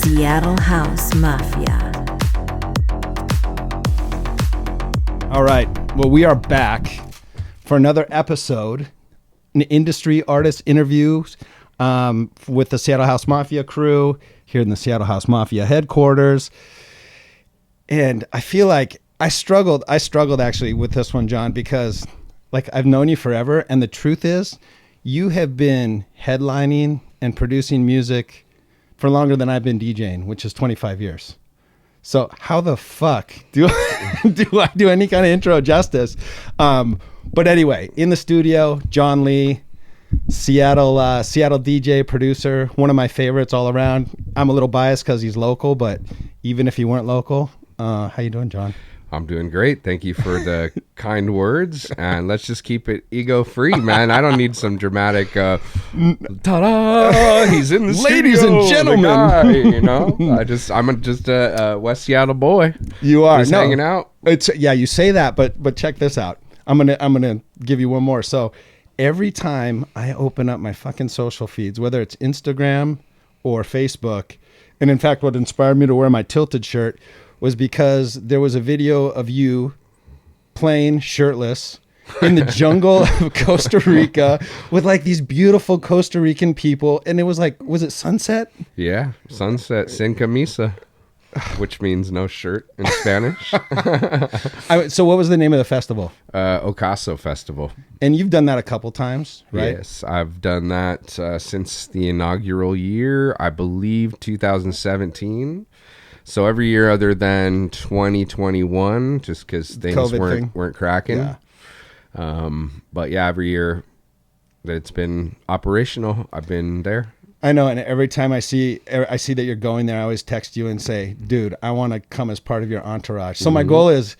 Seattle House Mafia. All right. Well, we are back for another episode, an industry artist interview with the Seattle House Mafia crew here in the Seattle House Mafia headquarters. And I feel like I struggled actually with this one, Jon, because like I've known you forever. And the truth is you have been headlining and producing music for longer than I've been DJing, which is 25 years. So how the fuck do I do any kind of intro justice? But anyway, in the studio, Jon Lee, Seattle DJ producer, one of my favorites all around. I'm a little biased because he's local, but even if he weren't local, how you doing, Jon? I'm doing great. Thank you for the kind words, and let's just keep it ego free, man. I don't need some dramatic ta-da, he's in the ladies studio, and gentlemen, guy, you know. I'm just a West Seattle boy. You are just hanging out. You say that, but check this out. I'm gonna give you one more. So every time I open up my fucking social feeds, whether it's Instagram or Facebook, and in fact, what inspired me to wear my Tilted shirt was because there was a video of you playing shirtless in the jungle of Costa Rica with like these beautiful Costa Rican people. And it was like, was it sunset? Yeah, sunset, sin camisa, which means no shirt in Spanish. So what was the name of the festival? Ocaso Festival. And you've done that a couple times, right? Yes, I've done that since the inaugural year, I believe 2017. So every year other than 2021, just because things weren't cracking. Yeah. But yeah, every year that it's been operational, I've been there. I know, and every time I see that you're going there, I always text you and say, dude, I want to come as part of your entourage. So my goal is,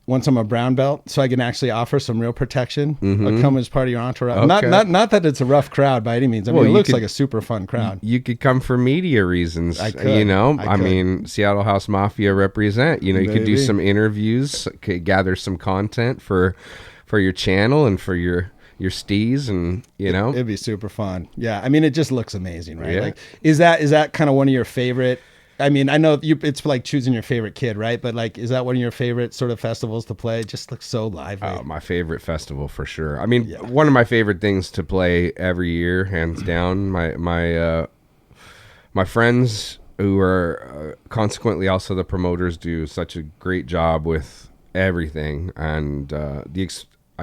once I'm a brown belt, so I can actually offer some real protection, I'll come as part of your entourage. Okay. Not that it's a rough crowd by any means. I mean, it looks like a super fun crowd. You could come for media reasons. I could. You know, I mean, Seattle House Mafia represent. You know, you could do some interviews, could gather some content for your channel and for your steez, and you know, it'd be super fun. Yeah, I mean, it just looks amazing, right? Yeah. Like, is that kind of one of your favorite? I mean, I know it's like choosing your favorite kid, right? But like, is that one of your favorite sort of festivals to play? It just looks so lively. Oh, my favorite festival for sure. I mean, one of my favorite things to play every year, hands down. My friends who are consequently also the promoters do such a great job with everything, and I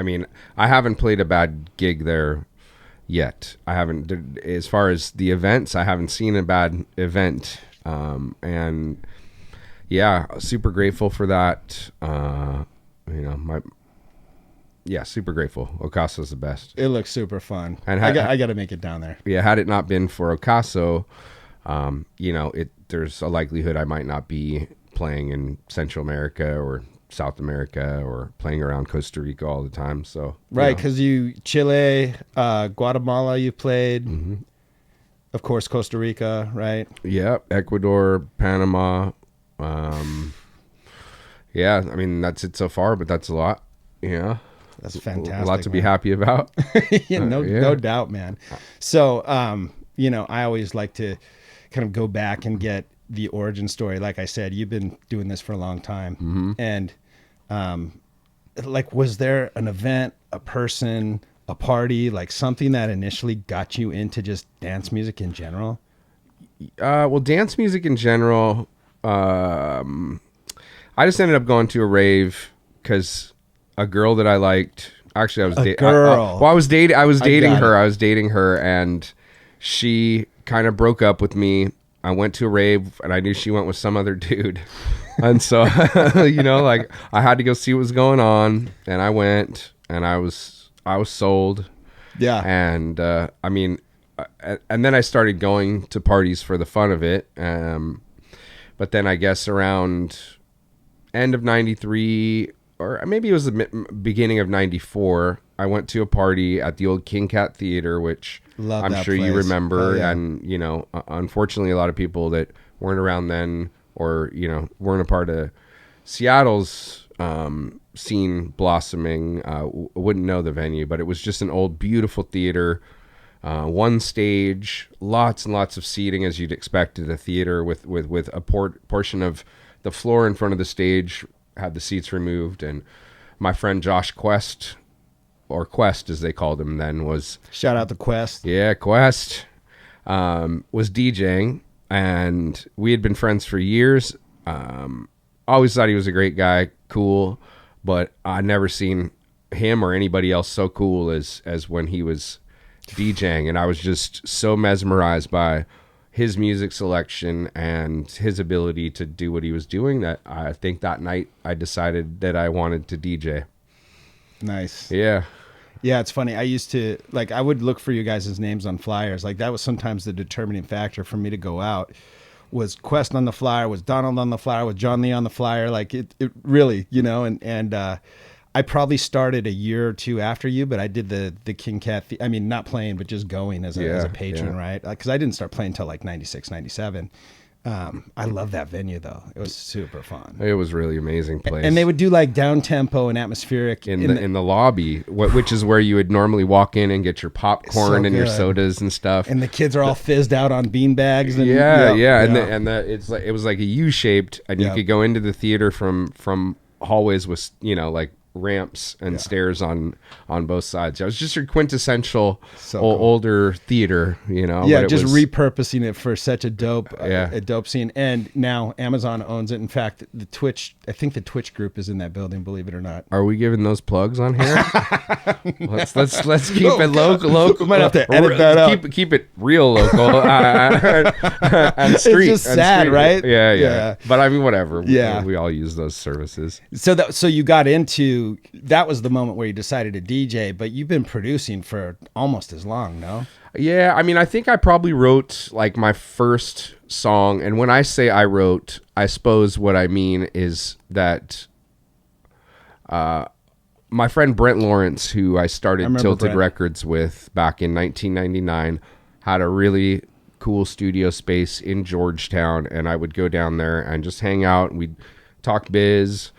mean, I haven't played a bad gig there yet. I haven't, as far as the events, I haven't seen a bad event. And yeah, super grateful for that. Super grateful. Ocaso's the best. It looks super fun. And I got to make it down there. Yeah. Had it not been for Ocaso, there's a likelihood I might not be playing in Central America or South America or playing around Costa Rica all the time. So, right. Cause Chile, Guatemala, you played. Mm-hmm. Of course, Costa Rica, right? Yeah, Ecuador, Panama. I mean, that's it so far, but that's a lot. Yeah. That's fantastic. A lot to be happy about. No doubt, man. So, I always like to kind of go back and get the origin story. Like I said, you've been doing this for a long time. Mm-hmm. And, was there an event, a person, a party, like something that initially got you into just dance music in general? Well, dance music in general, I just ended up going to a rave because a girl that I liked, actually I was dating her, and she kind of broke up with me. I went to a rave and I knew she went with some other dude. And so, like I had to go see what was going on, and I went, and I was sold. Yeah. And I mean, and then I started going to parties for the fun of it. But then I guess around end of 93, or maybe it was the beginning of 94, I went to a party at the old King Cat Theater, which I'm sure you remember. Oh, yeah. And, unfortunately, a lot of people that weren't around then, or, weren't a part of Seattle's scene blossoming, wouldn't know the venue, but it was just an old, beautiful theater. one stage, lots and lots of seating as you'd expect at a theater, with a portion of the floor in front of the stage had the seats removed. And my friend Josh Quest, or Quest as they called him then, was... Shout out to Quest. Yeah, Quest. Was DJing, and we had been friends for years. Always thought he was a great guy, cool, but I'd never seen him or anybody else so cool as when he was DJing, and I was just so mesmerized by his music selection and his ability to do what he was doing that I think that night I decided that I wanted to DJ. Nice. Yeah. Yeah, it's funny. I used to, like, I would look for you guys' names on flyers. Like, that was sometimes the determining factor for me to go out. Was Quest on the flyer? Was Donald on the flyer? Was Jon Lee on the flyer? Like, it really, you know, and I probably started a year or two after you, but I did the King Cat, I mean, not playing, but just going as a patron, right? Because I didn't start playing until like 96, 97. I love that venue though. It was super fun. It was really amazing place. And they would do like down tempo and atmospheric in the lobby, which is where you would normally walk in and get your popcorn and your sodas and stuff. And the kids are all fizzed out on beanbags. And, And it was like a U-shaped, and you could go into the theater from hallways with, you know, like ramps and stairs on both sides. It was just your quintessential older theater, you know. Yeah, just repurposing it for such a dope scene. And now Amazon owns it. In fact, I think the Twitch group is in that building, believe it or not. Are we giving those plugs on here? let's keep it local. We might have to edit that out. Keep it real local. And street. It's just sad, right? Yeah. But I mean, whatever. Yeah. We all use those services. So you got into, that was the moment where you decided to DJ, but you've been producing for almost as long, no? Yeah, I mean, I think I probably wrote like my first song, and when I say I wrote, I suppose what I mean is that my friend Brent Lawrence, who I started Tilted Records with back in 1999, had a really cool studio space in Georgetown, and I would go down there and just hang out, and we'd talk biz,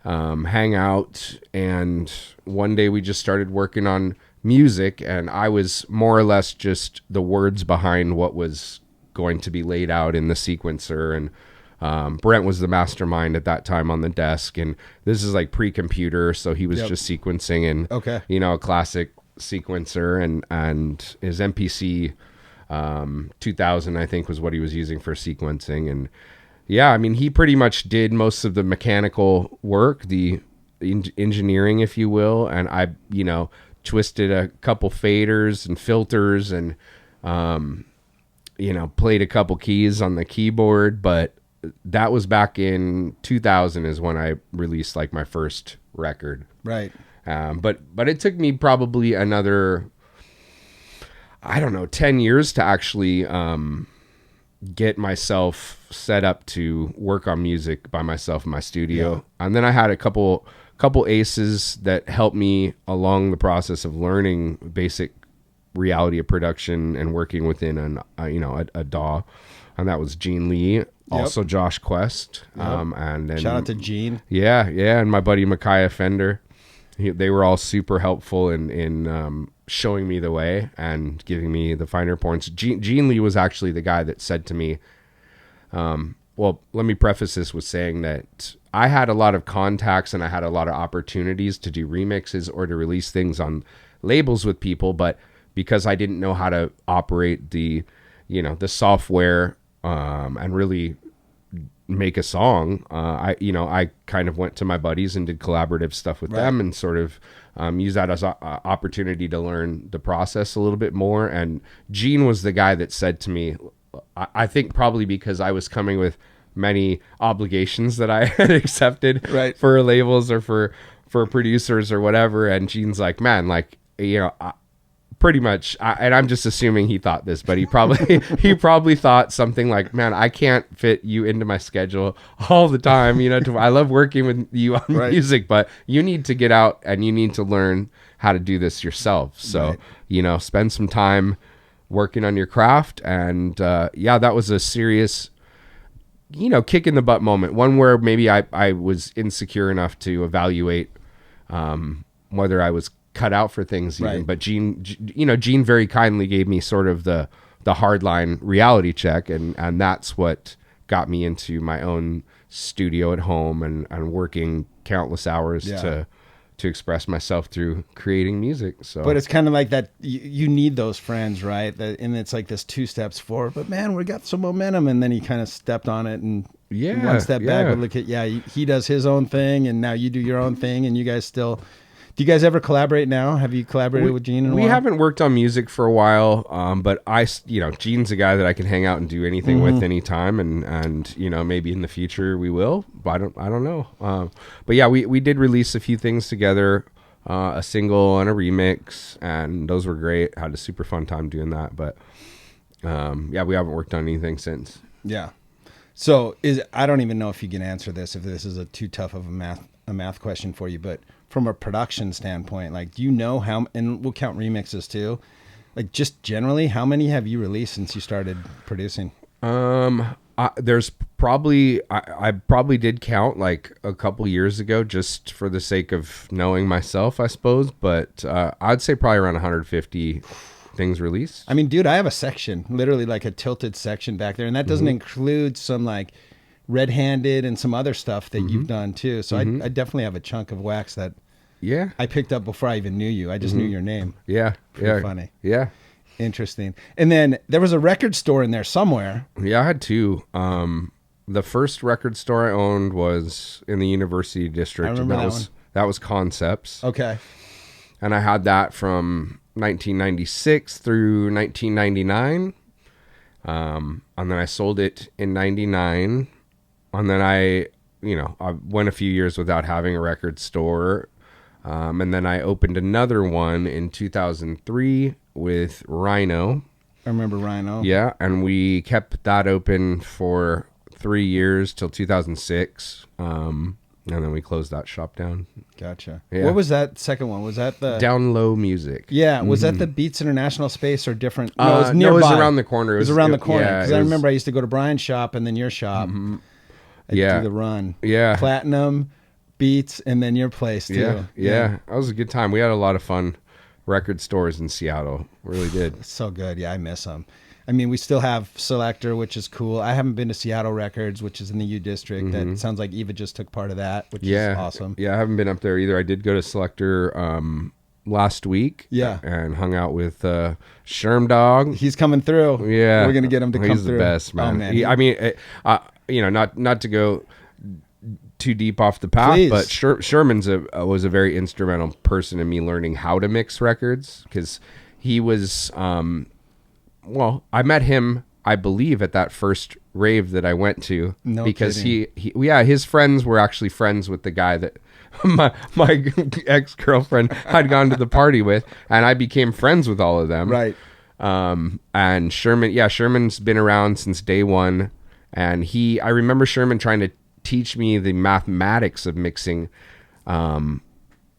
hang out, and one day we just started working on music, and I was more or less just the words behind what was going to be laid out in the sequencer, and Brent was the mastermind at that time on the desk, and this is like pre-computer, so he was just sequencing in you know, a classic sequencer, and his MPC 2000 I think was what he was using for sequencing. And yeah, I mean, he pretty much did most of the mechanical work, the engineering, if you will. And I, you know, twisted a couple faders and filters and, you know, played a couple keys on the keyboard. But that was back in 2000 is when I released like my first record. Right. But it took me probably another, I don't know, 10 years to actually, get myself set up to work on music by myself in my studio. And then I had a couple aces that helped me along the process of learning basic reality of production and working within a DAW, and that was Jon Lee, also Josh Quest, and then shout out to Gene. And my buddy Micaiah Fender. They were all super helpful in showing me the way and giving me the finer points. Jon Lee was actually the guy that said to me, well, let me preface this with saying that I had a lot of contacts and I had a lot of opportunities to do remixes or to release things on labels with people, but because I didn't know how to operate the software and really make a song, I kind of went to my buddies and did collaborative stuff with them and sort of use that as an opportunity to learn the process a little bit more. And Gene was the guy that said to me, I think probably because I was coming with many obligations that I had accepted for labels or for producers or whatever, and Gene's like, man, like, you know, pretty much, and I'm just assuming he thought this, but he probably thought something like, man, I can't fit you into my schedule all the time. You know, I love working with you on music, but you need to get out and you need to learn how to do this yourself. So, you know, spend some time working on your craft. And that was a serious, you know, kick in the butt moment. One where maybe I was insecure enough to evaluate whether I was cut out for things even. Right. But Gene very kindly gave me sort of the hardline reality check, and that's what got me into my own studio at home and working countless hours to express myself through creating music. So, but it's kind of like that. You need those friends, right? And it's like this 2 steps forward. But man, we got some momentum, and then he kind of stepped on it, and one step back. But look at he does his own thing, and now you do your own thing, and you guys still. Do you guys ever collaborate now? Have you collaborated with Gene in a while? We haven't worked on music for a while, but Gene's a guy that I can hang out and do anything with anytime, and maybe in the future we will, but I don't know. But yeah, we did release a few things together, a single and a remix, and those were great. Had a super fun time doing that, but we haven't worked on anything since. Yeah. So I don't even know if you can answer this, if this is too tough of a math question for you, but from a production standpoint, like, do you know how, and we'll count remixes too, like just generally, how many have you released since you started producing? There's probably, I probably did count like a couple years ago just for the sake of knowing myself, I suppose. But I'd say probably around 150 things released. I mean, dude, I have a section, literally like a tilted section back there. And that doesn't include some like Red-Handed and some other stuff that you've done too. So I definitely have a chunk of wax that I picked up before I even knew you. I just knew your name. Yeah. Pretty funny. Yeah. Interesting. And then there was a record store in there somewhere. Yeah, I had 2. The first record store I owned was in the University District. I remember that was Concepts. Okay. And I had that from 1996 through 1999. And then I sold it in 99. And then I went a few years without having a record store. And then I opened another one in 2003 with Rhino. I remember Rhino. Yeah, and we kept that open for 3 years till 2006. And then we closed that shop down. Gotcha. Yeah. What was that second one? Was that the Down Low Music? Yeah. Was that the Beats International space or different? No, it was nearby. it was around the corner. It was around the corner. Yeah, Because I remember I used to go to Brian's shop and then your shop. I'd do the run. Yeah. Platinum, Beats, and then your place too. Yeah. That was a good time. We had a lot of fun record stores in Seattle. Really did. So good. Yeah, I miss them. I mean, we still have Selector, which is cool. I haven't been to Seattle Records, which is in the U District. That sounds like Eva just took part of that, which is awesome. Yeah, I haven't been up there either. I did go to Selector last week. Yeah. And hung out with Sherm Dog. He's coming through. Yeah. We're going to get him to come through. He's the best, man. Oh, man. I mean, not to go too deep off the path, Please. but Sherman's was a very instrumental person in me learning how to mix records, because he was I met him, I believe, at that first rave that I went to. No because kidding. his friends were actually friends with the guy that my ex-girlfriend had gone to the party with, and I became friends with all of them. Right. And Sherman's been around since day one, and I remember Sherman trying to teach me the mathematics of mixing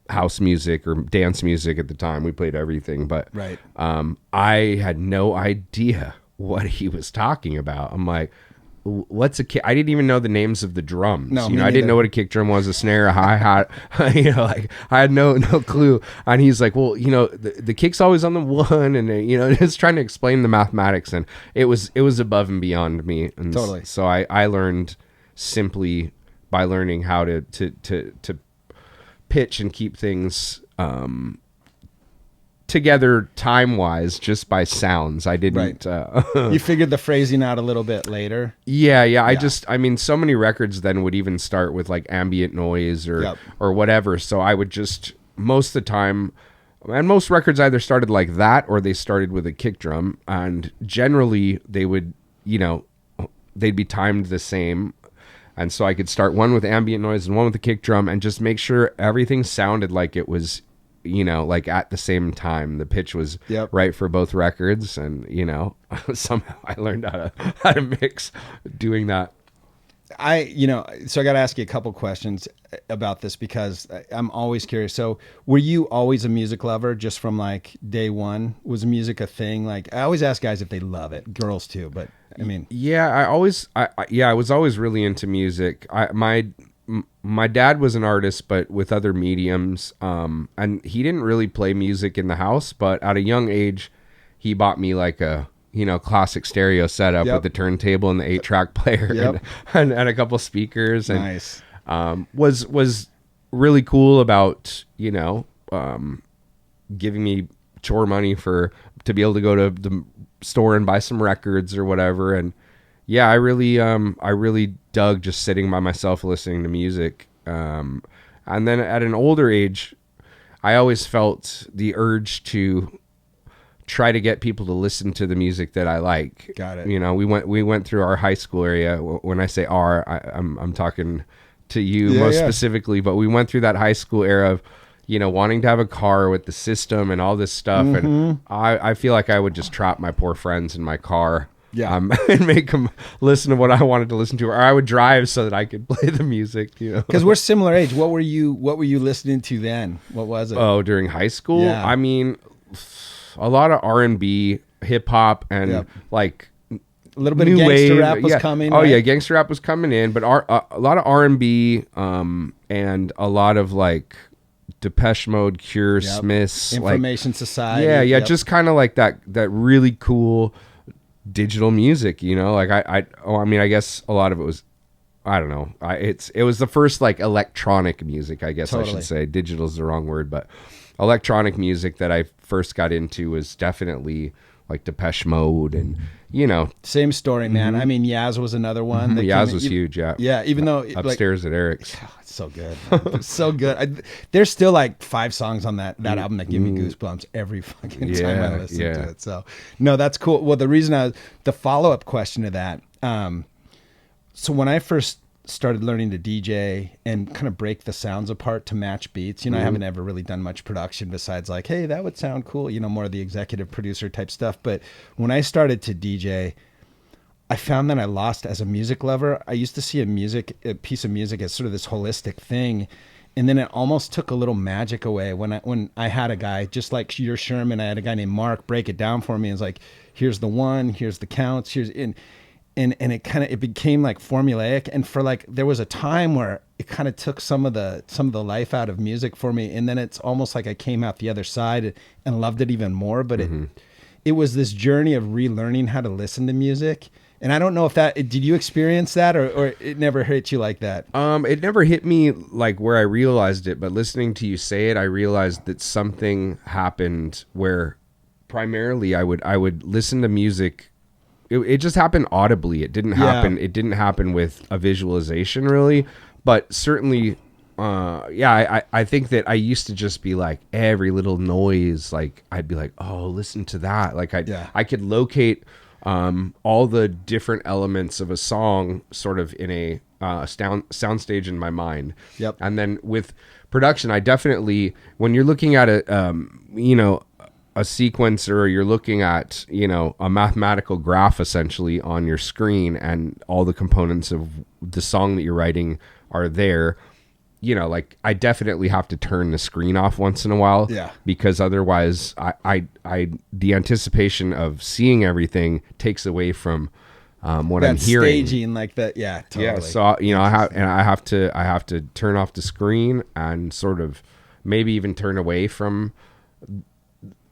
house music or dance music. At the time we played everything, but Right. I had no idea what he was talking about. I'm like, what's a kick? I didn't even know the names of the drums. No, I didn't know what a kick drum was, a snare, a hi-hat. Like I had no clue. And he's like, well, the kick's always on the one, and just trying to explain the mathematics, and it was above and beyond me. And Totally. So I learned simply by learning how to pitch and keep things together time-wise just by sounds. I didn't... You figured the phrasing out a little bit later? Yeah. I mean, so many records then would even start with like ambient noise or whatever. So I would just, most of the time, and most records either started like that or they started with a kick drum. And generally they would, they'd be timed the same. And so I could start one with ambient noise and one with the kick drum and just make sure everything sounded like it was, like at the same time. The pitch was right for both records. And, somehow I learned how to mix doing that. So I got to ask you a couple questions about this because I'm always curious. So were you always a music lover just from like day one? Was music a thing? Like I always ask guys if they love it, girls too, but I mean, I was always really into music. my dad was an artist, but with other mediums. And he didn't really play music in the house, but at a young age, he bought me like a, classic stereo setup with the turntable and the 8-track player and a couple speakers. And, nice. Was really cool about, giving me chore money to be able to go to the store and buy some records or whatever. And yeah, I really dug just sitting by myself listening to music. And then at an older age, I always felt the urge to try to get people to listen to the music that I like. Got it. We went through our high school area. When I say I'm talking to you most specifically, but we went through that high school era of, wanting to have a car with the system and all this stuff. And I feel like I would just trap my poor friends in my car. Yeah. And make them listen to what I wanted to listen to, or I would drive so that I could play the music, Because we're similar age. What were you listening to then? What was it? Oh, during high school? Yeah. I mean, a lot of R&B, hip hop, and like a little bit of gangster rap was coming. Oh right? yeah, gangster rap was coming in, but a lot of R&B, and a lot of like Depeche Mode, Cure, Smiths, Information Society. Yeah, just kind of like that really cool digital music, like I guess a lot of it was, I don't know, it was the first like electronic music, I guess. Totally. I should say. Digital is the wrong word, but electronic music that I first got into was definitely like Depeche Mode and same story, man. I mean, Yaz was another one. Yaz was huge. Even though upstairs at Eric's. It's so good. It's so good. There's still like 5 songs on that album that give me goosebumps every fucking time I listen to it. So no, that's cool. Well, the follow-up question to that. So when I first started learning to DJ and kind of break the sounds apart to match beats, I haven't ever really done much production besides like, hey, that would sound cool, more of the executive producer type stuff. But when I started to DJ, I found that I lost as a music lover. I used to see a piece of music as sort of this holistic thing. And then it almost took a little magic away when I had a guy, just like your Sherman, I had a guy named Mark break it down for me. It's like, here's the one, here's the counts, and it became like formulaic. And for like, there was a time where it kind of took some of the life out of music for me. And then it's almost like I came out the other side and loved it even more. But it was this journey of relearning how to listen to music. And I don't know if did you experience that or it never hit you like that? It never hit me like where I realized it, but listening to you say it, I realized that something happened where primarily I would listen to music. It just happened audibly. It didn't happen. It didn't happen with a visualization really, but certainly, I think that I used to just be like every little noise. Like I'd be like, oh, listen to that. Like I could locate all the different elements of a song sort of in a soundstage in my mind. Yep. And then with production, I definitely, when you're looking at a sequence, or you're looking at, a mathematical graph essentially on your screen, and all the components of the song that you're writing are there, like I definitely have to turn the screen off once in a while. Yeah. Because otherwise the anticipation of seeing everything takes away from what that I'm hearing. Staging like that. Yeah, totally. Yeah. So, I have to turn off the screen and sort of maybe even turn away from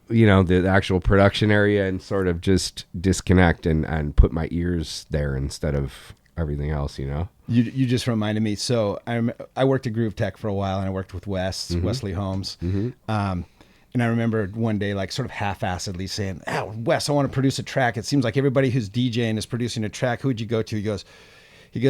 the actual production area and sort of just disconnect and put my ears there instead of everything else, You just reminded me. So I worked at Groove Tech for a while, and I worked with Wesley Holmes. And I remember one day, like sort of half-assedly saying, Wes, I want to produce a track. It seems like everybody who's DJing is producing a track. Who'd you go to? He goes,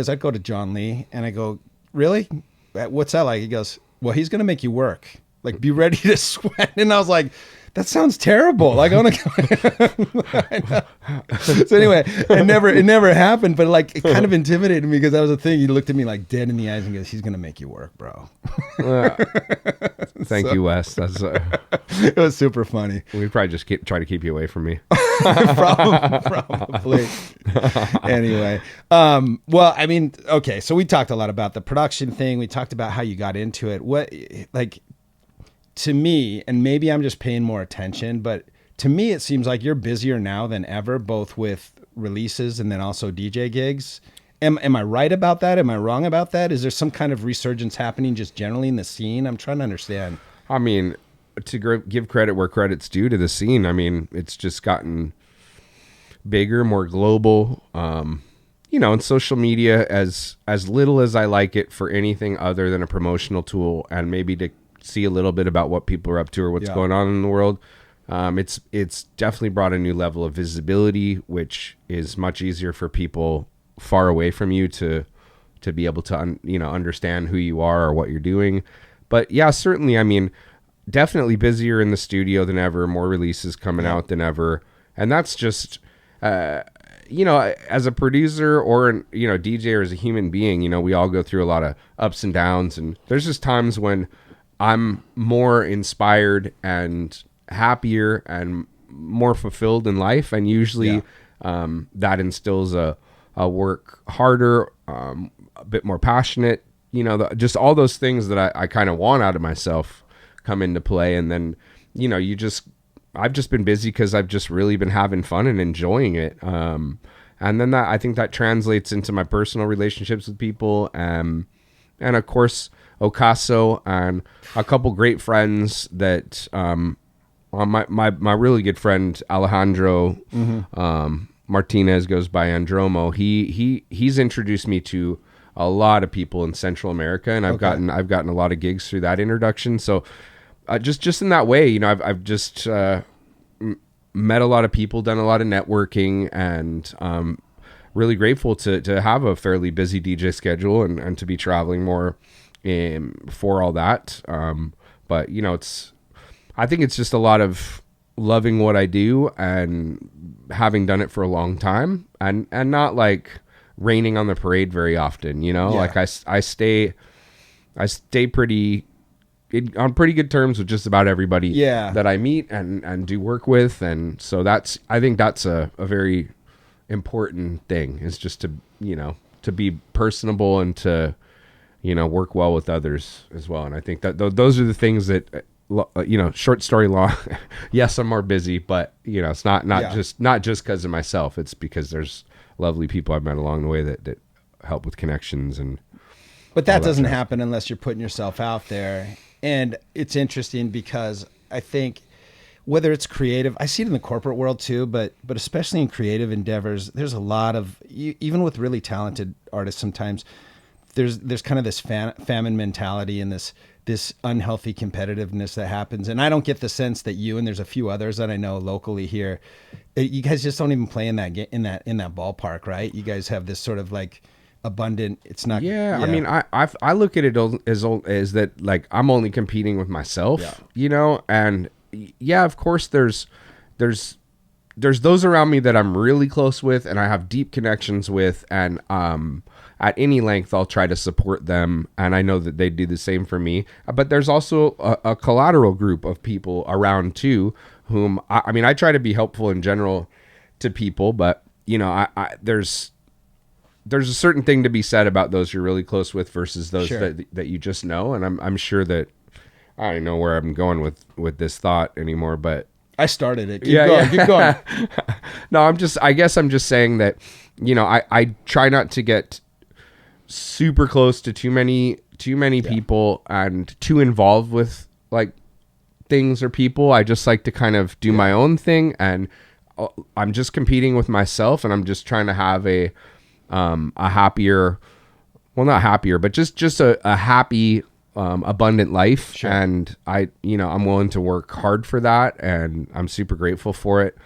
I'd go to Jon Lee. And I go, really? What's that like? He goes, well, he's going to make you work. Like, be ready to sweat. And I was like, that sounds terrible. Like, I want to. So anyway, it never happened. But like, it kind of intimidated me because that was the thing. He looked at me like dead in the eyes and goes, "He's gonna make you work, bro." Thank you, Wes. That's it was super funny. We probably just try to keep you away from me. Probably. Anyway, well, I mean, okay. So we talked a lot about the production thing. We talked about how you got into it. What like. To me, and maybe I'm just paying more attention, but to me, it seems like you're busier now than ever, both with releases and then also DJ gigs. Am I right about that? Am I wrong about that? Is there some kind of resurgence happening just generally in the scene? I'm trying to understand. I mean, to give credit where credit's due to the scene, I mean, it's just gotten bigger, more global. And social media, as little as I like it for anything other than a promotional tool and maybe to see a little bit about what people are up to or what's going on in the world, it's definitely brought a new level of visibility, which is much easier for people far away from you to be able to understand who you are or what you're doing. But yeah, certainly, I mean, definitely busier in the studio than ever, more releases coming out than ever, and that's just as a producer or DJ or as a human being, we all go through a lot of ups and downs, and there's just times when I'm more inspired and happier and more fulfilled in life, and usually that instills a work harder, a bit more passionate, just all those things that I kind of want out of myself come into play. And then I've just been busy because I've just really been having fun and enjoying it, and then I think that translates into my personal relationships with people, and of course Ocaso and a couple great friends that my really good friend Alejandro Martinez, goes by Andromo. He's introduced me to a lot of people in Central America, and I've gotten a lot of gigs through that introduction. So just in that way, I've just met a lot of people, done a lot of networking, and really grateful to have a fairly busy DJ schedule and to be traveling more for all that. But I think it's just a lot of loving what I do and having done it for a long time, and not like raining on the parade very often, like I stay pretty on pretty good terms with just about everybody that I meet and do work with. And so I think that's a very important thing, is just to be personable and to, work well with others as well. And I think that those are the things that, short story long, yes, I'm more busy, but it's not just because of myself. It's because there's lovely people I've met along the way that help with connections. But that doesn't happen unless you're putting yourself out there. And it's interesting because I think whether it's creative, I see it in the corporate world too, but especially in creative endeavors, there's a lot of, even with really talented artists, sometimes there's kind of this famine mentality and this unhealthy competitiveness that happens. And I don't get the sense that you, and there's a few others that I know locally here, you guys just don't even play in that ballpark, right? You guys have this sort of like abundant, it's not. Yeah. I mean, I look at it as that, like, I'm only competing with myself, and of course there's those around me that I'm really close with and I have deep connections with, and at any length I'll try to support them, and I know that they do the same for me. But there's also a collateral group of people around too, whom I try to be helpful in general to people, but there's a certain thing to be said about those you're really close with versus those that you just know. And I'm sure that I don't know where I'm going with this thought anymore, but I started it. Keep going. No, I guess I'm just saying that, I try not to get super close to too many people and too involved with like things or people. I just like to kind of do my own thing, and I'm just competing with myself, and I'm just trying to have a happier, well, not happier, but just a happy, abundant life. Sure. And I'm willing to work hard for that, and I'm super grateful for it.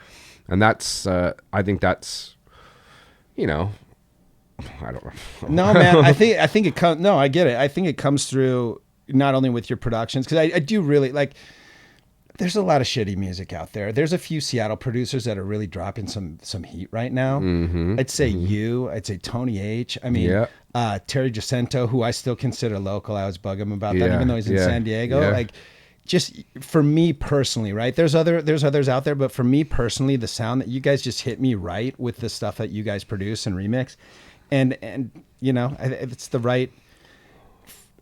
And that's, I think that's, I don't know. No, man, I think it comes, no, I get it. I think it comes through not only with your productions, because I do really like, there's a lot of shitty music out there. There's a few Seattle producers that are really dropping some heat right now. Mm-hmm. I'd say I'd say Tony H. I mean, Terry Jacinto, who I still consider local. I always bug him about that, even though he's in San Diego. Yeah. Like, just for me personally, right? There's others out there, but for me personally, the sound that you guys just hit me right with the stuff that you guys produce and remix, and it's the right.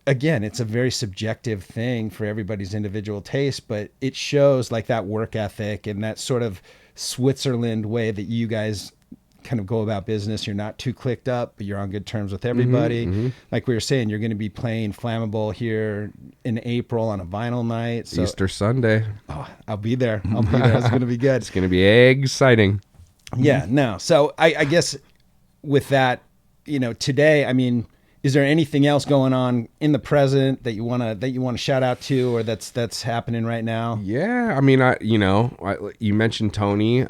Again, it's a very subjective thing for everybody's individual taste, but it shows like that work ethic and that sort of Switzerland way that you guys kind of go about business. You're not too clicked up, but you're on good terms with everybody. Like we were saying, you're going to be playing Flammable here in April on a vinyl night. So, Easter Sunday. oh, I'll be there. It's going to be good. It's going to be exciting. Yeah, no. So I guess with that, today, I mean, is there anything else going on in the present that you want to shout out to, or that's happening right now? Yeah, I mean, you mentioned Tony.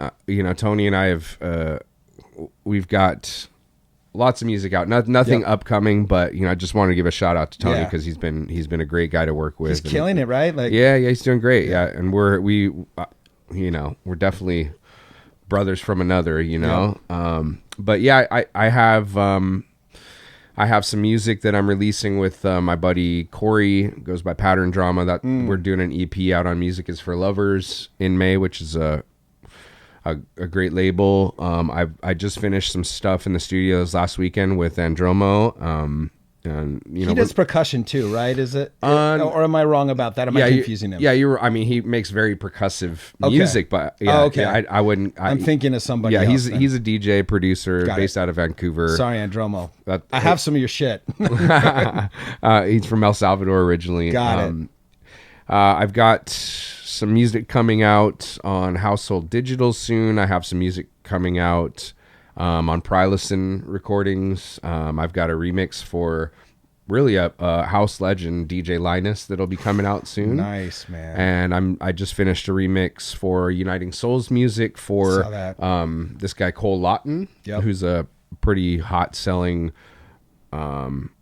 Tony and I have we've got lots of music out. Nothing upcoming, but I just wanted to give a shout out to Tony because he's been a great guy to work with. He's killing it, right? Like, yeah, he's doing great. Yeah, and we're definitely brothers from another. But yeah, I have some music that I'm releasing with my buddy Corey, goes by Pattern Drama, that we're doing an EP out on Music is for Lovers in May, which is a great label. I just finished some stuff in the studios last weekend with Andromo. And he does percussion too, right? Is it? Or am I wrong about that? Am I confusing him? Yeah, he makes very percussive music, but I wouldn't. I'm thinking of somebody. Yeah, else, he's a DJ producer based out of Vancouver. Sorry, Andromo. I have some of your shit. He's from El Salvador originally. Got it. I've got some music coming out on Household Digital soon. I have some music coming out on Prylison Recordings. I've got a remix for really a house legend, DJ Linus, that'll be coming out soon. Nice, man. And I just finished a remix for Uniting Souls music for this guy Cole Lawton, who's a pretty hot selling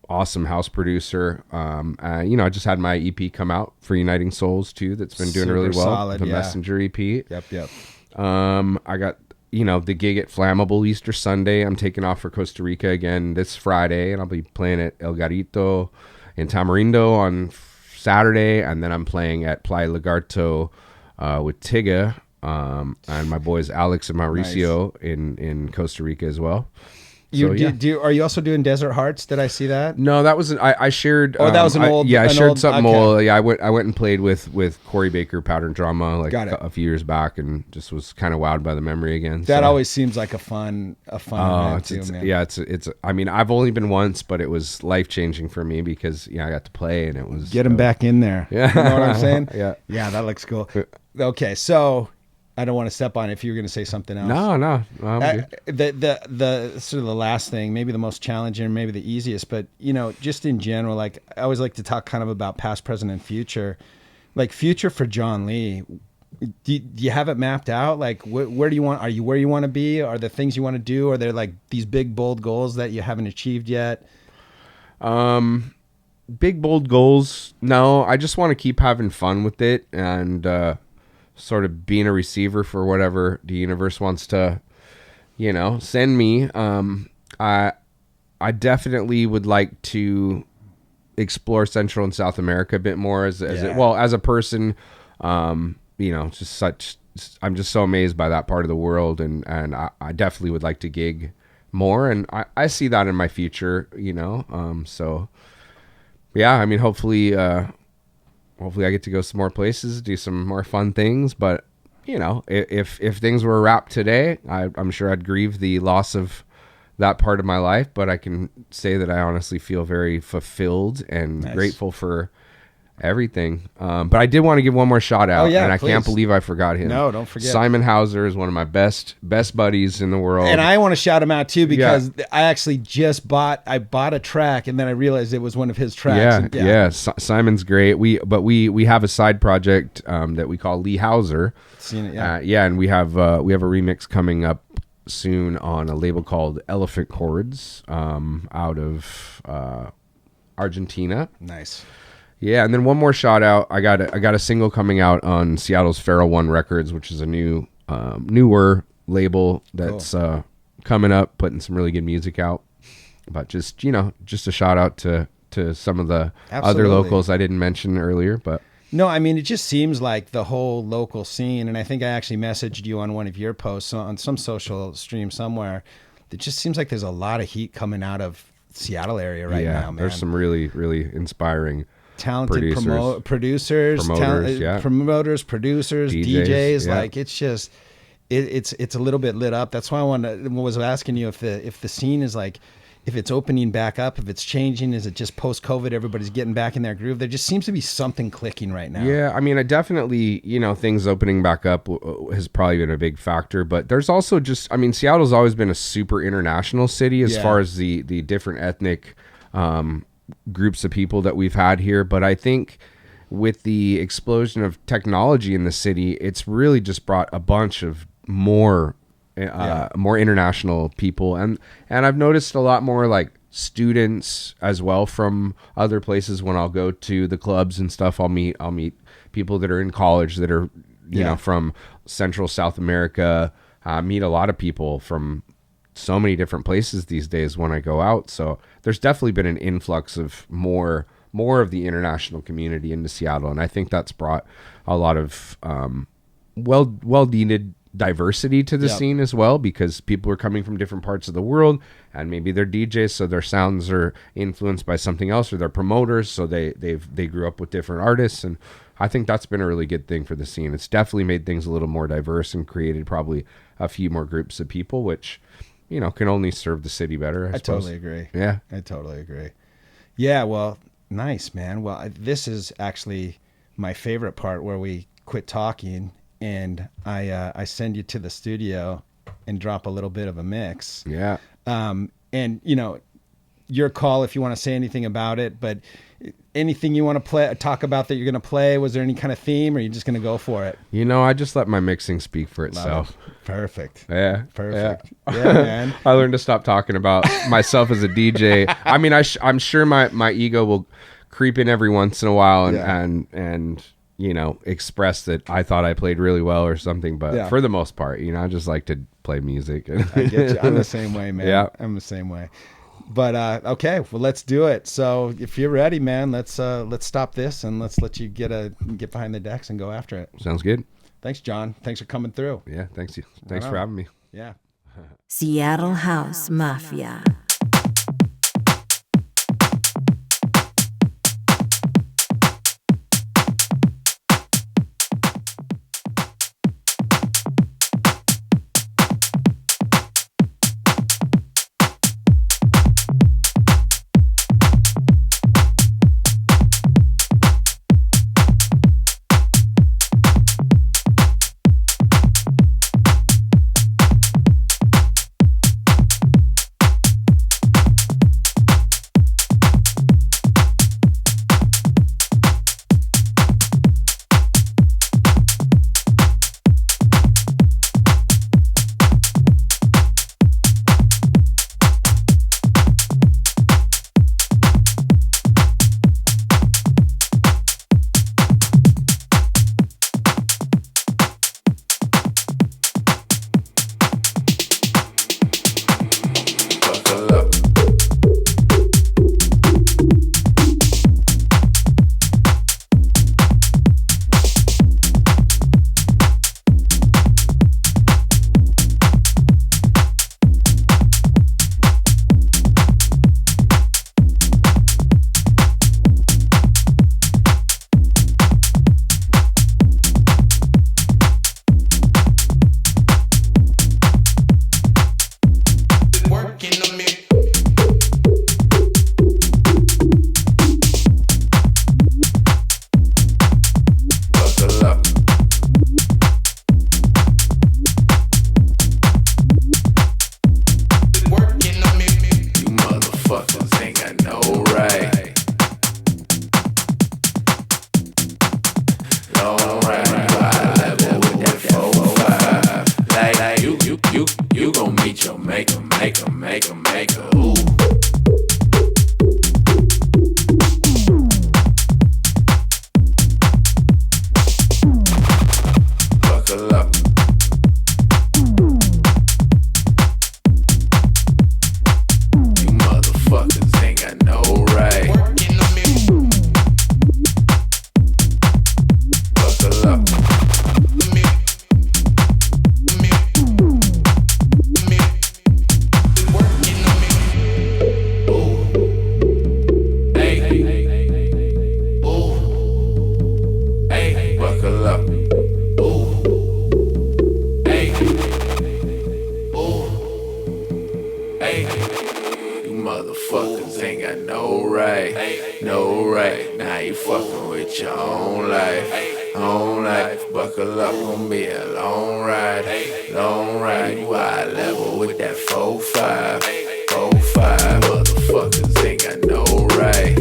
awesome house producer. I just had my EP come out for Uniting Souls too. That's been doing really well. Solid, the Messenger EP. Yep. I got the gig at Flammable Easter Sunday. I'm taking off for Costa Rica again this Friday, and I'll be playing at El Garito in Tamarindo on Saturday, and then I'm playing at Playa Lagarto with Tiga and my boys Alex and Mauricio in Costa Rica as well. Are you also doing Desert Hearts? Did I see that? No, that was I shared. Oh, that was an old. I shared something okay. old. Yeah, I went and played with Corey Baker, Pattern Drama, like a few years back, and just was kind of wowed by the memory again. That always seems like a fun event too, man. Yeah, it's. I mean, I've only been once, but it was life changing for me because I got to play, and it was get him back in there. Yeah, you know what I'm saying? Yeah, that looks cool. Okay, so. I don't want to step on it if you were going to say something else. No. The sort of the last thing, maybe the most challenging, maybe the easiest, but just in general, like I always like to talk kind of about past, present, and future. Like future for Jon Lee, do you have it mapped out? Like where do you want? Are you where you want to be? Are there things you want to do? Are there like these big bold goals that you haven't achieved yet? Big bold goals? No, I just want to keep having fun with it and. Sort of being a receiver for whatever the universe wants to, send me. I definitely would like to explore Central and South America a bit more as a person. I'm just so amazed by that part of the world, and I definitely would like to gig more, and I see that in my future. So yeah, I mean, hopefully I get to go some more places, do some more fun things. But, if things were wrapped today, I'm sure I'd grieve the loss of that part of my life. But I can say that I honestly feel very fulfilled and grateful for everything. But I did want to give one more shout out, and I can't believe I forgot him. No, don't forget. Simon Hauser is one of my best buddies in the world. And I want to shout him out too because I actually just bought a track and then I realized it was one of his tracks. Yeah. Simon's great. We have a side project that we call Lee Hauser. Seen it, and we have a remix coming up soon on a label called Elephant Chords out of Argentina. Nice. Yeah, and then one more shout out. I got a single coming out on Seattle's Feral One Records, which is a newer label that's coming up, putting some really good music out. But just a shout out to some of the other locals I didn't mention earlier. But no, I mean, it just seems like the whole local scene, and I think I actually messaged you on one of your posts on some social stream somewhere. It just seems like there's a lot of heat coming out of Seattle area right now, man. There's some really, really inspiring talented promoters, DJs, producers, DJs. Like it's just, it's a little bit lit up. That's why was asking you if the scene is like, if it's opening back up, if it's changing, is it just post-COVID, everybody's getting back in their groove? There just seems to be something clicking right now. Yeah, I mean, I definitely, things opening back up has probably been a big factor, but there's also just, I mean, Seattle's always been a super international city as far as the different ethnic groups of people that we've had here. But I think with the explosion of technology in the city, it's really just brought a bunch of more international people, and I've noticed a lot more like students as well from other places. When I'll go to the clubs and stuff, I'll meet people that are in college that are from Central South America. Meet a lot of people from so many different places these days when I go out. So there's definitely been an influx of more of the international community into Seattle, and I think that's brought a lot of well needed diversity to the scene as well, because people are coming from different parts of the world, and maybe they're DJs, so their sounds are influenced by something else, or they're promoters, so they grew up with different artists. And I think that's been a really good thing for the scene. It's definitely made things a little more diverse and created probably a few more groups of people, which can only serve the city better, I suppose. Totally agree. Yeah, I totally agree. Yeah, well, nice, man. Well, this is actually my favorite part, where we quit talking and I send you to the studio and drop a little bit of a mix. Yeah. And your call if you want to say anything about it, but anything you want to talk about that you're going to play, was there any kind of theme, or are you just going to go for it? I just let my mixing speak for itself. Perfect. Yeah. Perfect. Yeah, yeah man. I learned to stop talking about myself as a DJ. I mean, I'm sure my ego will creep in every once in a while and express that I thought I played really well or something, but for the most part, I just like to play music. I get you. I'm the same way, man. Yeah. I'm the same way. But okay, well, let's do it. So if you're ready, man, let's stop this and let's let you get behind the decks and go after it. Sounds good. Thanks, John. Thanks for coming through. Yeah, thanks for having me. Yeah. Seattle House Mafia. ain't got no right, no right. Now you fucking with your own life, own life. Buckle up, gon' be a long ride, long ride. You high level with that 4-5, 4-5. Motherfuckers ain't got no right,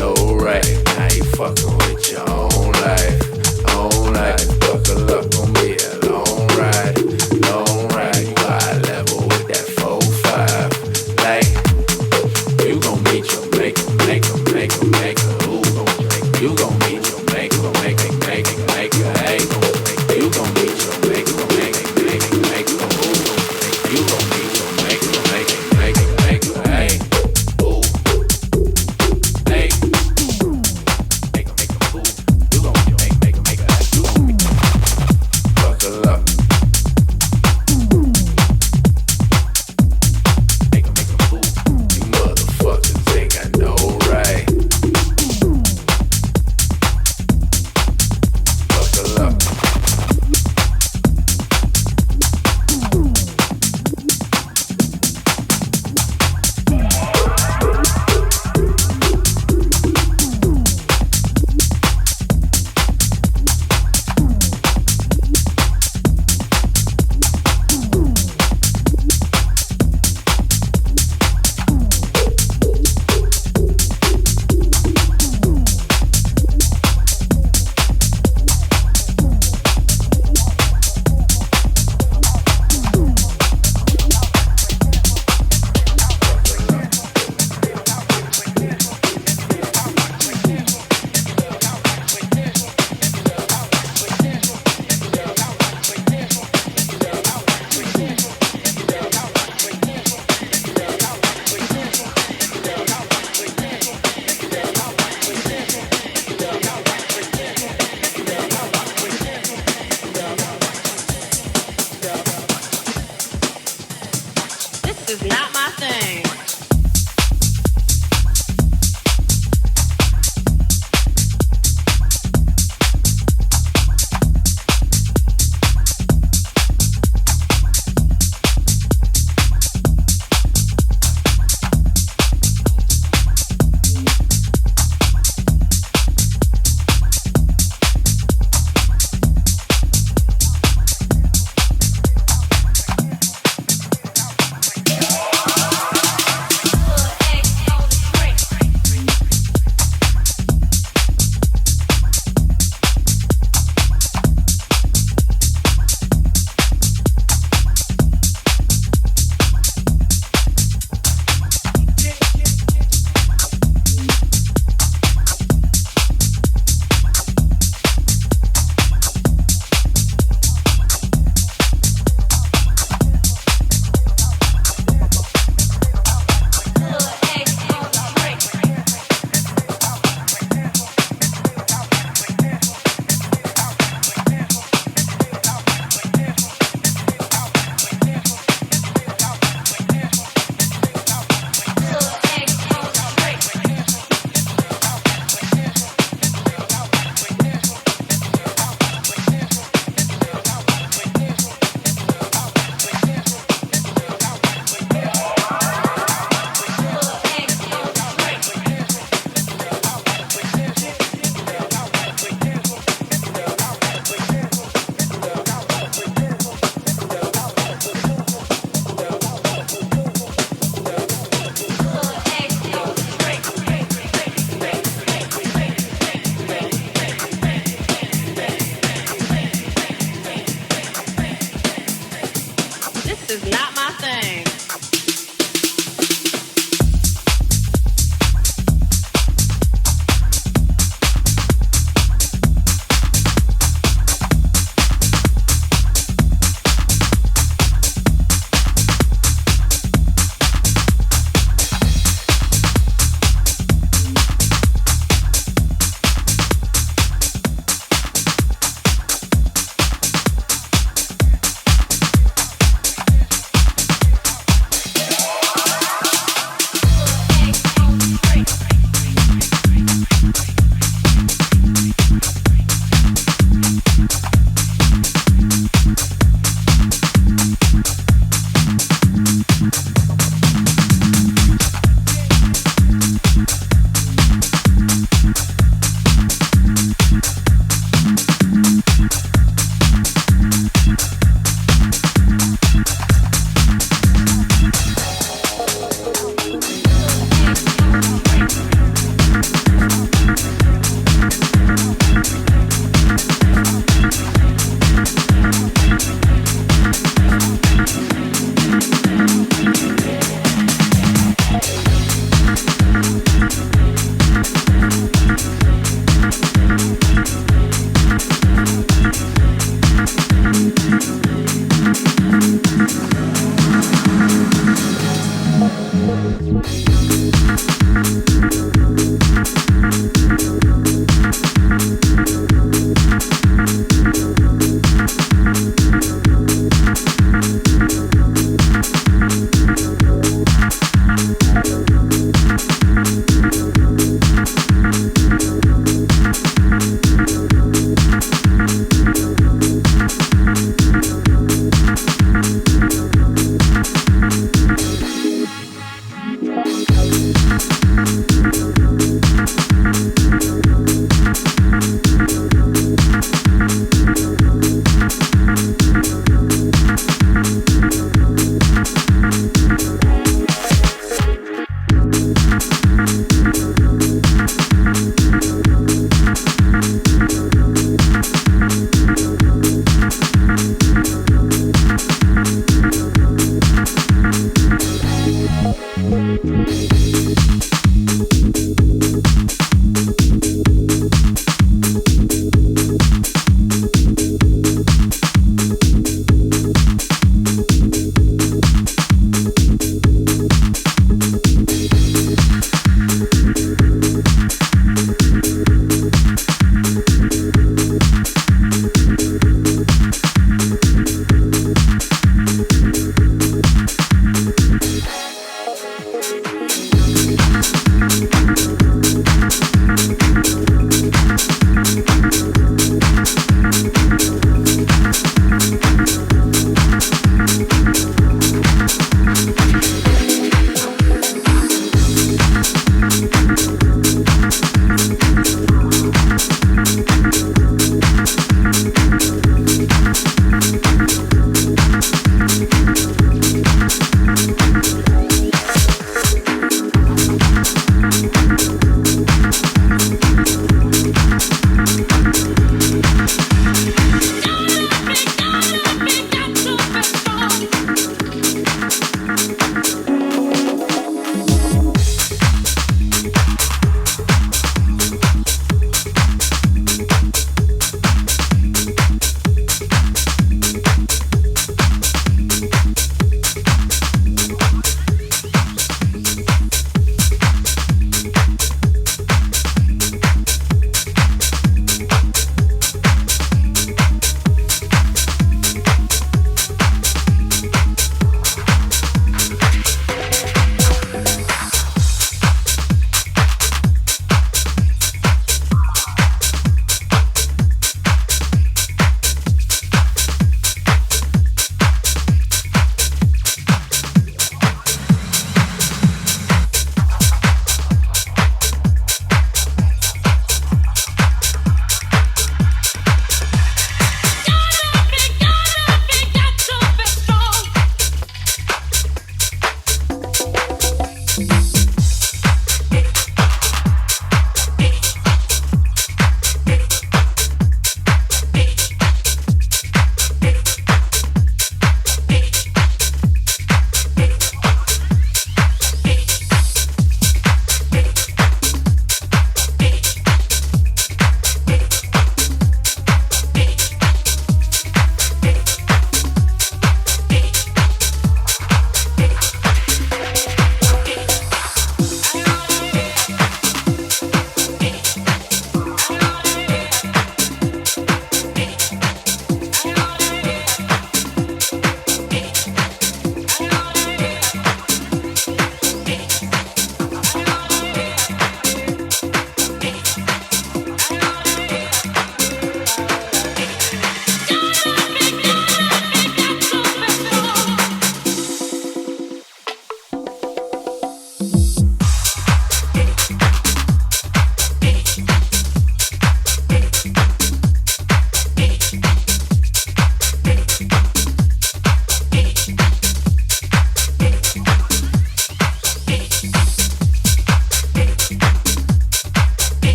no right. Now you fucking with your own life, own life. Buckle up, gon' be a long ride, long ride. You high level with that 4-5. Like, you gon' meet your maker, maker, maker, maker. Who gon' make? You gon' meet your maker, maker, maker, maker. Hey, you gon' meet your maker, maker, maker, maker. Who gon' make? You gon' meet your maker, maker, maker, maker. Hey, ooh, hey,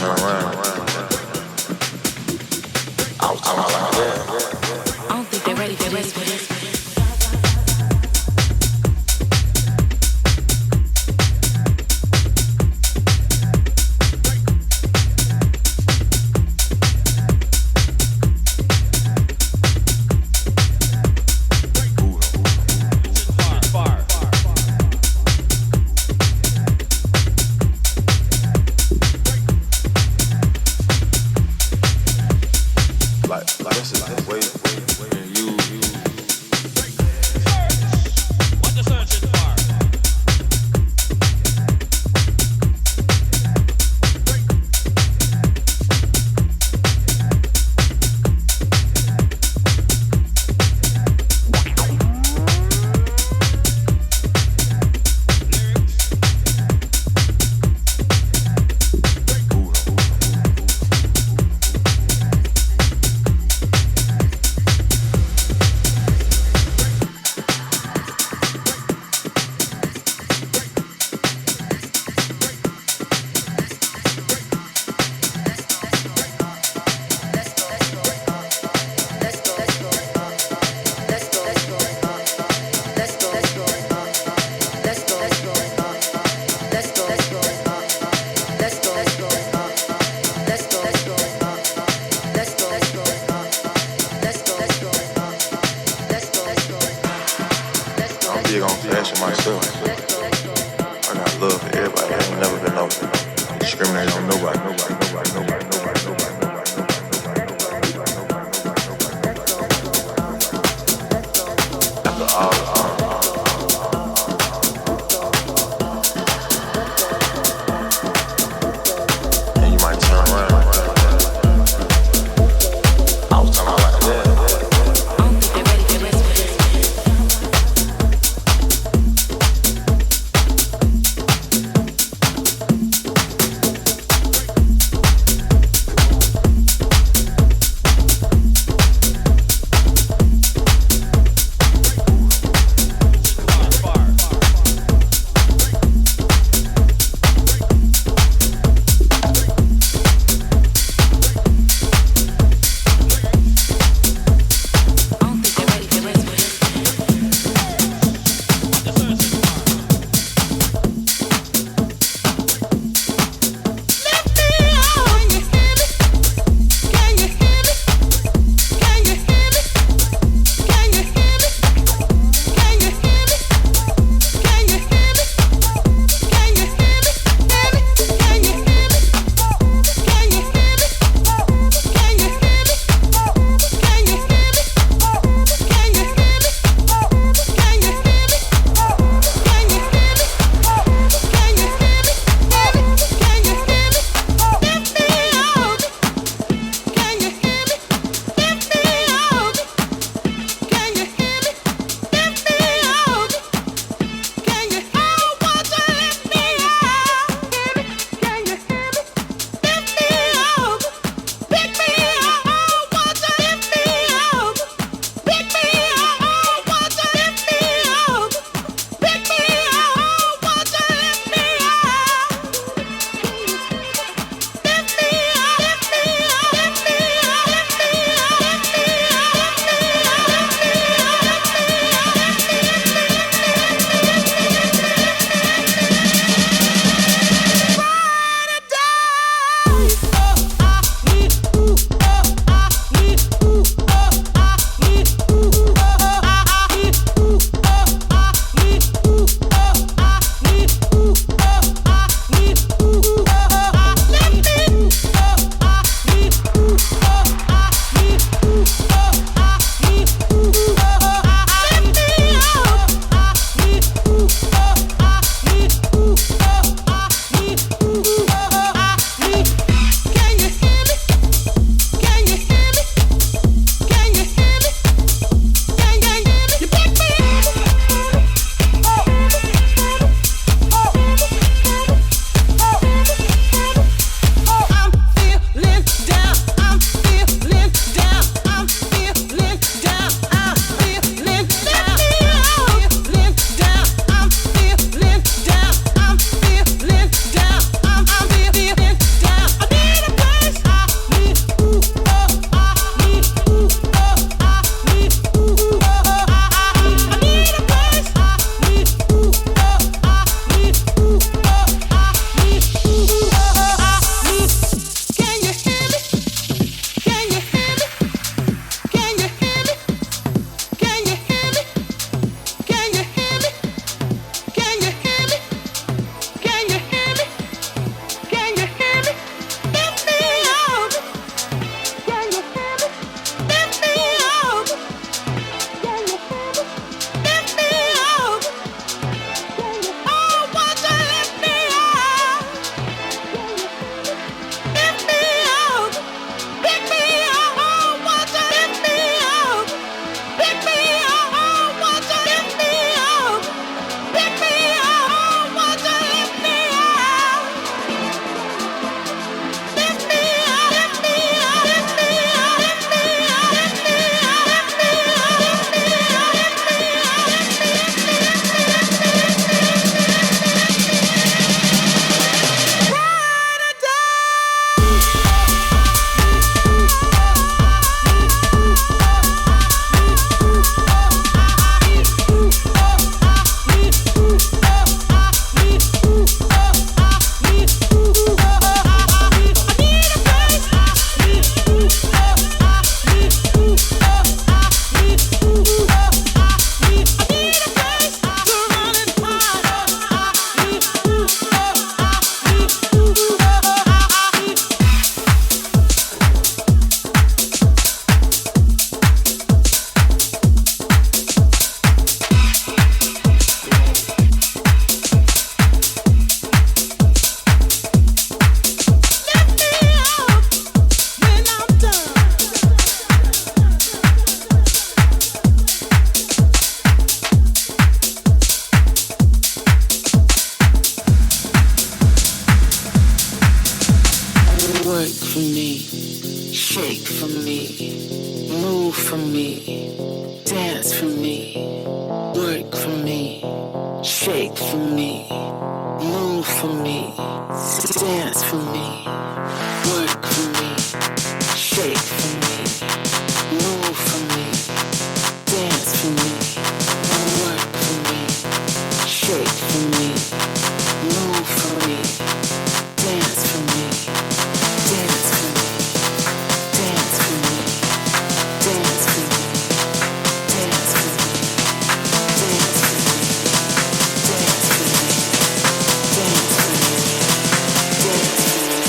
turn around. I was talking like that. I don't think they're ready for this. me, dance for me, work for me, shake for me, move for me, dance for me, work for me, shake for me, move for me, dance for me, work for me, shake for me, move for me, dance for me, dance for me, dance for me, dance for me, dance for me, dance for me, dance for me, dance for me, dance for me.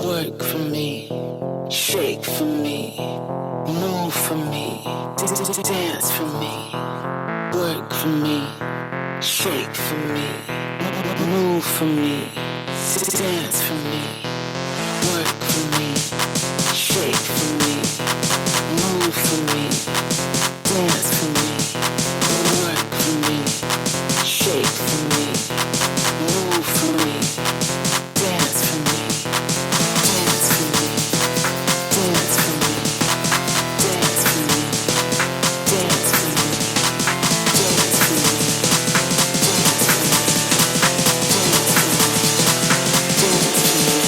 Work for me, shake for me, move for me, dance for me. Work for me, shake for me, move for me, dance for me. Work for me, shake for me, move for me, dance for me. Work for me, shake for me, move for me, dance for me. Dance for me, dance for me, dance for me, dance for me, dance for me, dance for me, dance for me.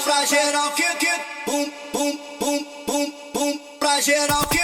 pra geral que bum, bum, bum, bum, bum, pra geral que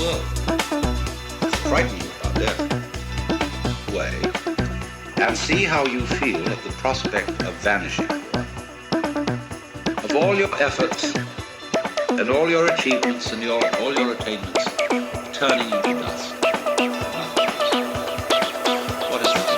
world. Frighten you about death. Way. And see how you feel at the prospect of vanishing. Of all your efforts and all your achievements and all your attainments turning into dust. What is that?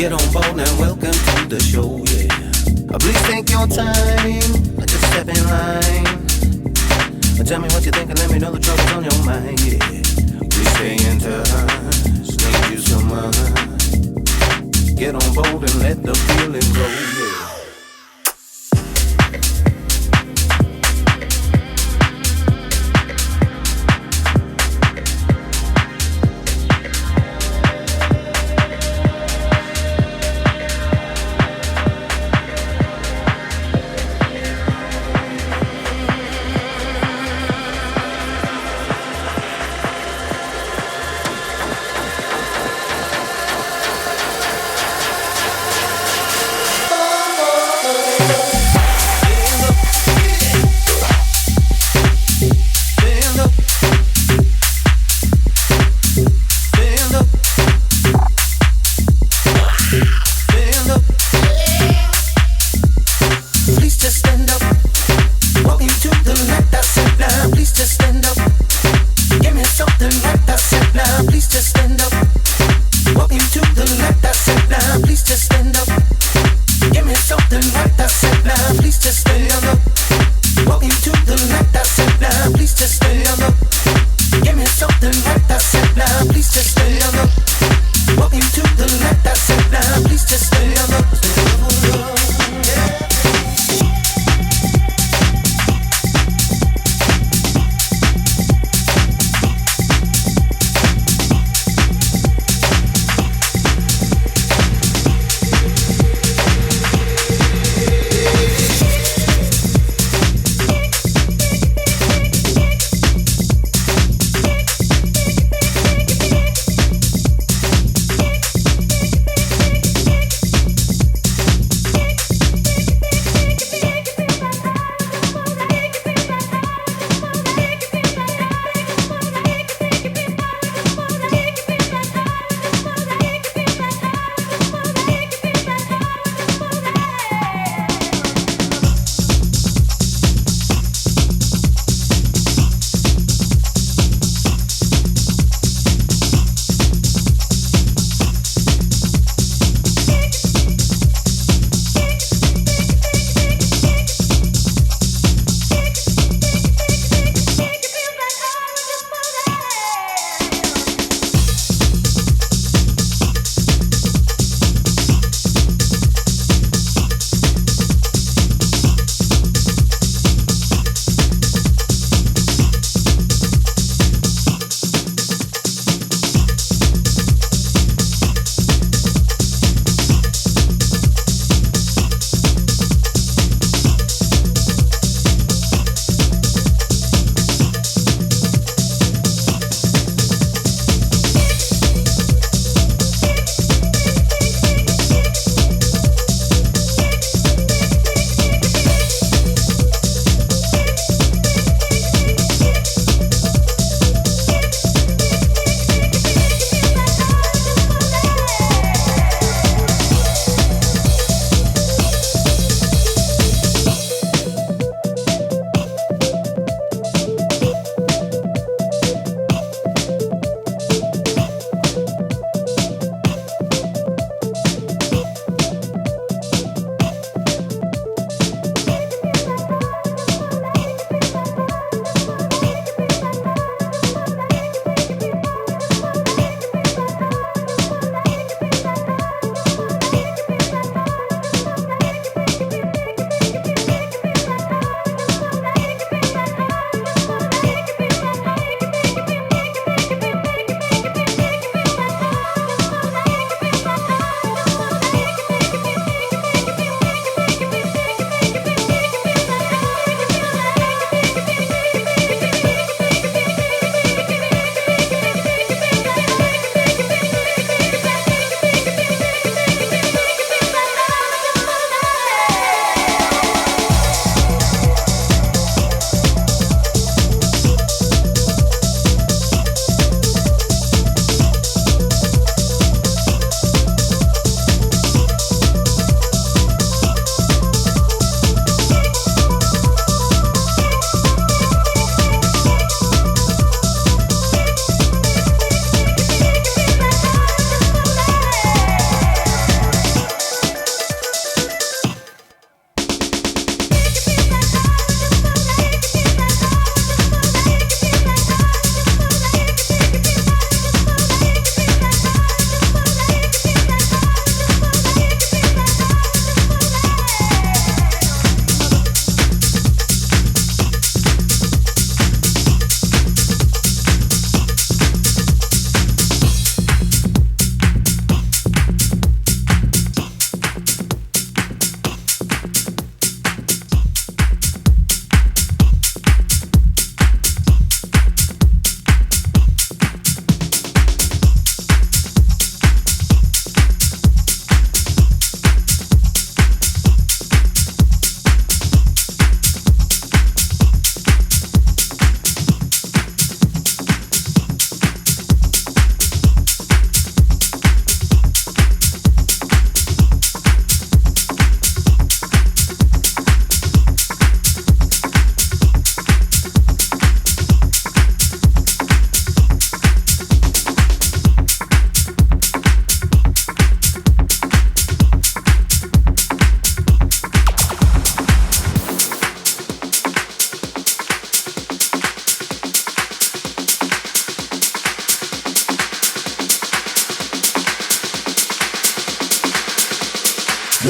Get on board and welcome to the show, yeah. Please take your time, just step in line. Tell me what you think and let me know the trouble's on your mind, yeah. Please stay in touch, need you so much. Get on board and let the feeling go, yeah. Bye.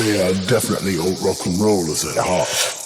They are definitely old rock and rollers at heart.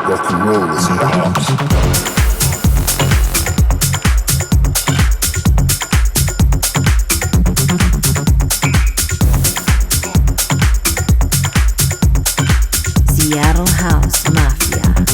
Rock and rollers in the house. Seattle House Mafia.